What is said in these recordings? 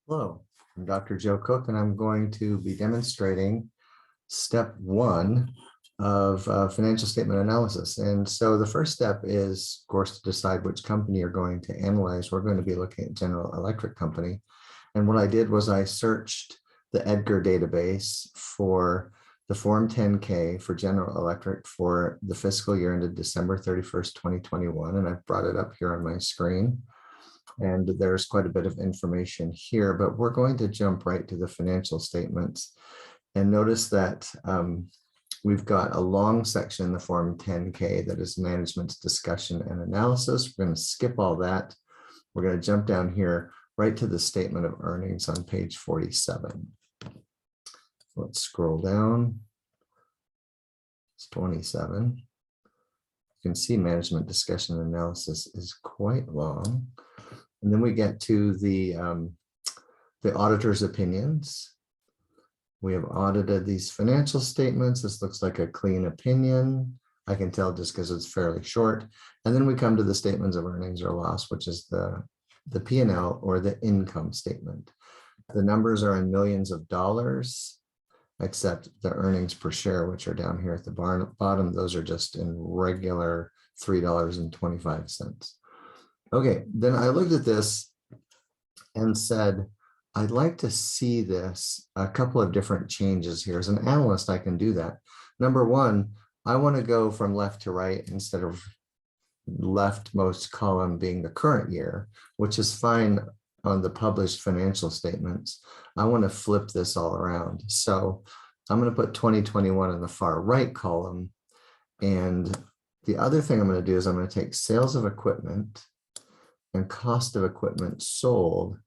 Hello, I'm Dr. Joe Cook, and I'm going to be demonstrating step one of financial statement analysis. And so the first step is, of course, to decide which company you're going to analyze. We're going to be looking at General Electric Company. And what I did was I searched the Edgar database for the Form 10K for General Electric for the fiscal year ended December 31st, 2021. And I've brought it up here on my screen. And there's quite a bit of information here, but we're going to jump right to the financial statements. And notice that we've got a long section in the Form 10K that is management's discussion and analysis. We're going to skip all that. We're going to jump down here right to the statement of earnings on page 47. Let's scroll down. It's 27. You can see management discussion and analysis is quite long. And then we get to the auditor's opinions. We have audited these financial statements. This looks like a clean opinion. I can tell just because it's fairly short. And then we come to the statements of earnings or loss, which is the P&L or the income statement. The numbers are in millions of dollars, except the earnings per share, which are down here at the bottom. Those are just in regular $3.25. Okay, then I looked at this and said, I'd like to see this, a couple of different changes here. As an analyst, I can do that. Number one, I want to go from left to right instead of leftmost column being the current year, which is fine on the published financial statements. I want to flip this all around. So I'm going to put 2021 in the far right column. And the other thing I'm going to do is I'm going to take sales of equipment and cost of equipment sold,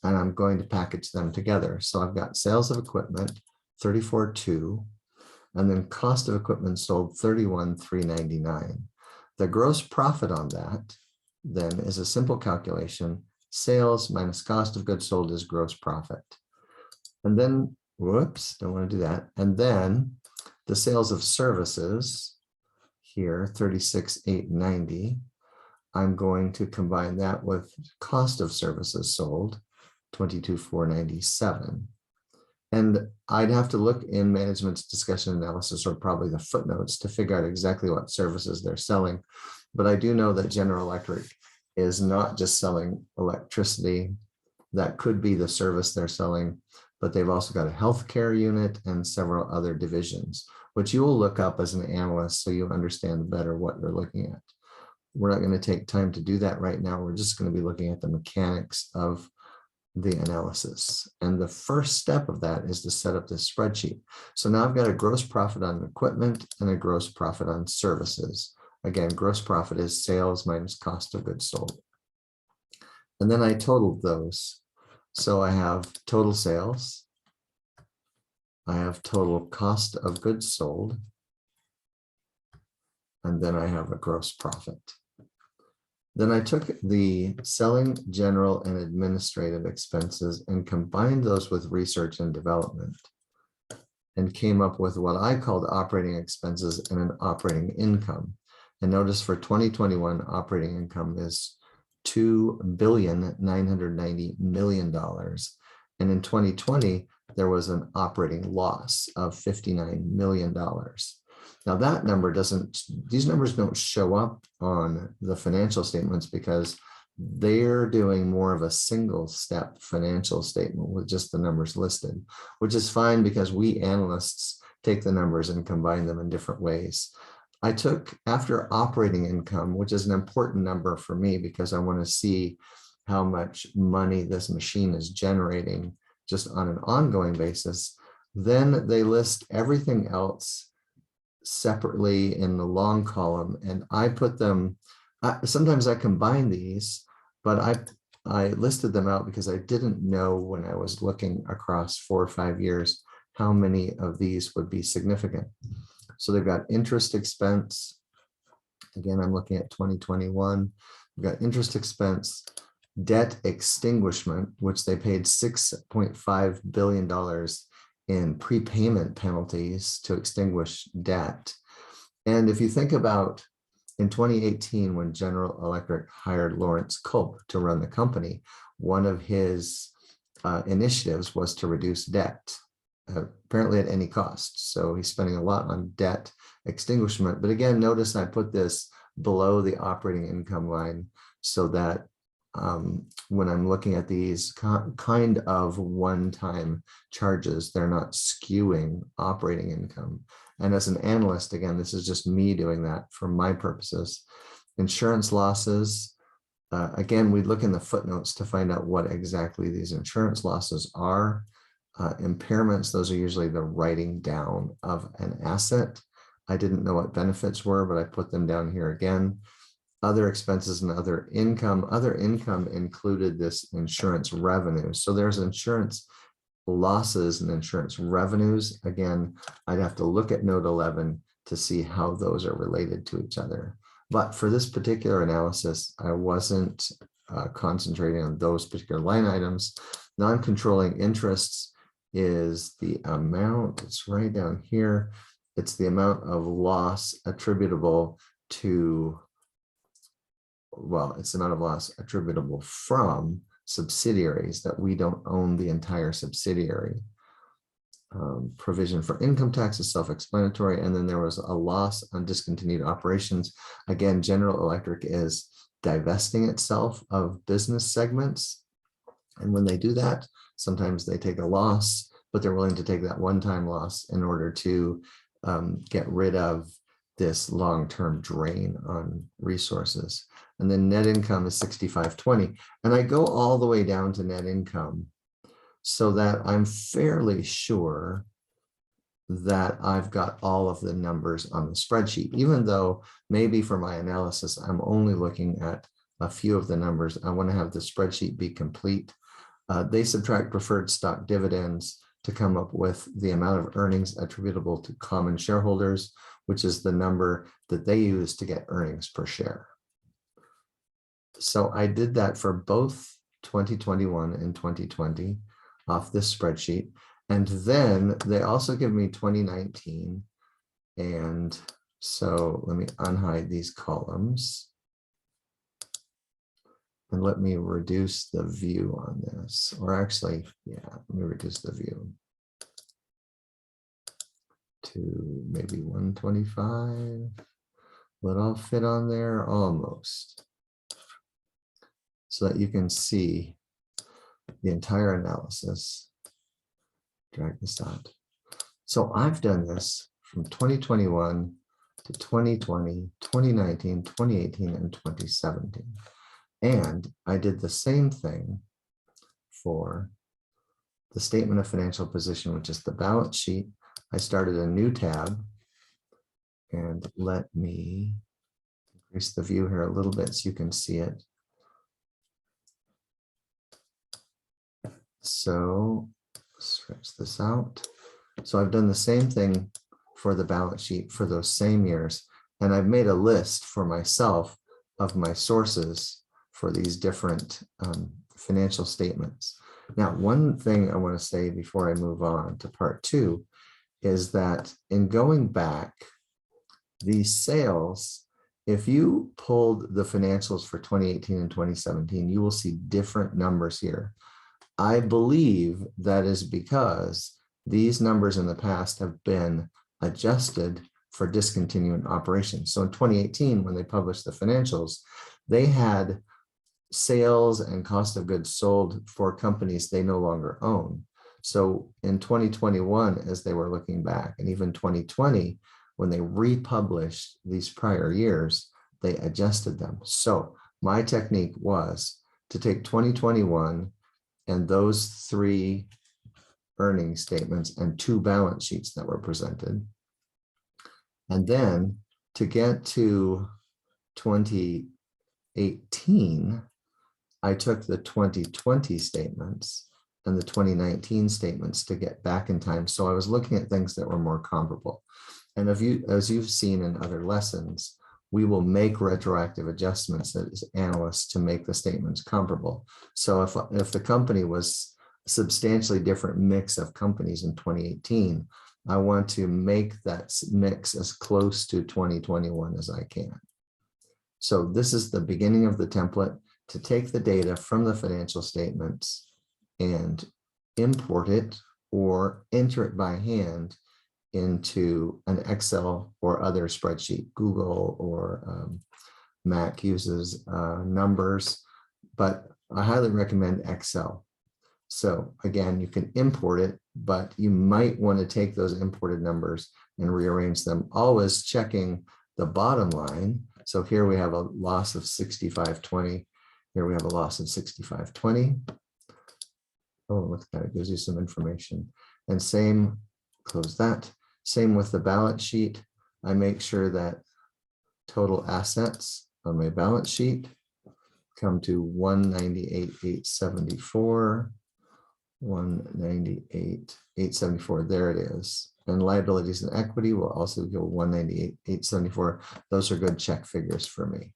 and I'm going to package them together. So I've got sales of equipment, 34,200, and then cost of equipment sold, 31,399. The gross profit on that then is a simple calculation. Sales minus cost of goods sold is gross profit. And then, whoops, don't want to do that. And then the sales of services here, 36,890. I'm going to combine that with cost of services sold, 22,497. And I'd have to look in management's discussion analysis or probably the footnotes to figure out exactly what services they're selling. But I do know that General Electric is not just selling electricity. That could be the service they're selling, but they've also got a healthcare unit and several other divisions, which you will look up as an analyst so you understand better what you're looking at. We're not going to take time to do that right now. We're just going to be looking at the mechanics of the analysis. And the first step of that is to set up this spreadsheet. So now I've got a gross profit on equipment and a gross profit on services. Again, gross profit is sales minus cost of goods sold. And then I totaled those. So I have total sales. I have total cost of goods sold. And then I have a gross profit. Then I took the selling, general, and administrative expenses and combined those with research and development and came up with what I called operating expenses and an operating income. And notice for 2021, operating income is $2,990,000,000. And in 2020, there was an operating loss of $59 million. Now that number these numbers don't show up on the financial statements because they're doing more of a single step financial statement with just the numbers listed, which is fine because we analysts take the numbers and combine them in different ways. I took after operating income, which is an important number for me because I want to see how much money this machine is generating just on an ongoing basis. Then they list everything else separately in the long column, and I put them, sometimes I combine these, but I listed them out because I didn't know when I was looking across 4 or 5 years how many of these would be significant. So they've got interest expense. Again, I'm looking at 2021. We've got interest expense, debt extinguishment, which they paid $6.5 billion in prepayment penalties to extinguish debt. And if you think about in 2018, when General Electric hired Lawrence Culp to run the company, one of his initiatives was to reduce debt, apparently at any cost. So he's spending a lot on debt extinguishment. But again, notice I put this below the operating income line so that when I'm looking at these kind of one-time charges, they're not skewing operating income. And as an analyst, again, this is just me doing that for my purposes. Insurance losses, again, we look in the footnotes to find out what exactly these insurance losses are. Impairments, those are usually the writing down of an asset. I didn't know what benefits were, but I put them down here again. Other expenses and other income. Other income included this insurance revenue. So there's insurance losses and insurance revenues. Again, I'd have to look at note 11 to see how those are related to each other. But for this particular analysis, I wasn't concentrating on those particular line items. Non-controlling interests is the amount, it's right down here. It's the amount of loss attributable to, well, it's the amount of loss attributable from subsidiaries that we don't own the entire subsidiary. Provision for income tax is self-explanatory. And then there was a loss on discontinued operations. Again, General Electric is divesting itself of business segments. And when they do that, sometimes they take a loss, but they're willing to take that one-time loss in order to get rid of this long-term drain on resources. And then net income is 6520. And I go all the way down to net income so that I'm fairly sure that I've got all of the numbers on the spreadsheet, even though maybe for my analysis, I'm only looking at a few of the numbers. I want to have the spreadsheet be complete. They subtract preferred stock dividends to come up with the amount of earnings attributable to common shareholders, which is the number that they use to get earnings per share. So I did that for both 2021 and 2020 off this spreadsheet. And then they also give me 2019. And so let me unhide these columns. And let me reduce the view on this, or actually, yeah, let me reduce the view to maybe 125. Will it all fit on there? Almost. So that you can see the entire analysis. Drag this out. So I've done this from 2021 to 2020, 2019, 2018, and 2017. And I did the same thing for the statement of financial position, which is the balance sheet. I started a new tab, and let me increase the view here a little bit so you can see it. So stretch this out. So I've done the same thing for the balance sheet for those same years. And I've made a list for myself of my sources for these different financial statements. Now, one thing I want to say before I move on to part two is that in going back, these sales, if you pulled the financials for 2018 and 2017, you will see different numbers here. I believe that is because these numbers in the past have been adjusted for discontinued operations. So in 2018, when they published the financials, they had sales and cost of goods sold for companies they no longer own. So in 2021, as they were looking back, and even 2020, when they republished these prior years, they adjusted them. So my technique was to take 2021 and those three earnings statements and two balance sheets that were presented. And then to get to 2018, I took the 2020 statements and the 2019 statements to get back in time. So I was looking at things that were more comparable. And as you've seen in other lessons, we will make retroactive adjustments as analysts to make the statements comparable. So if the company was a substantially different mix of companies in 2018, I want to make that mix as close to 2021 as I can. So this is the beginning of the template to take the data from the financial statements and import it or enter it by hand into an Excel or other spreadsheet. Google or Mac uses numbers, but I highly recommend Excel. So again, you can import it, but you might want to take those imported numbers and rearrange them, always checking the bottom line. So here we have a loss of 65.20. Here we have a loss of 65.20. Oh, look at that, it gives you some information. And same, close that. Same with the balance sheet. I make sure that total assets on my balance sheet come to 198,874. 198,874. There it is. And liabilities and equity will also go 198,874. Those are good check figures for me.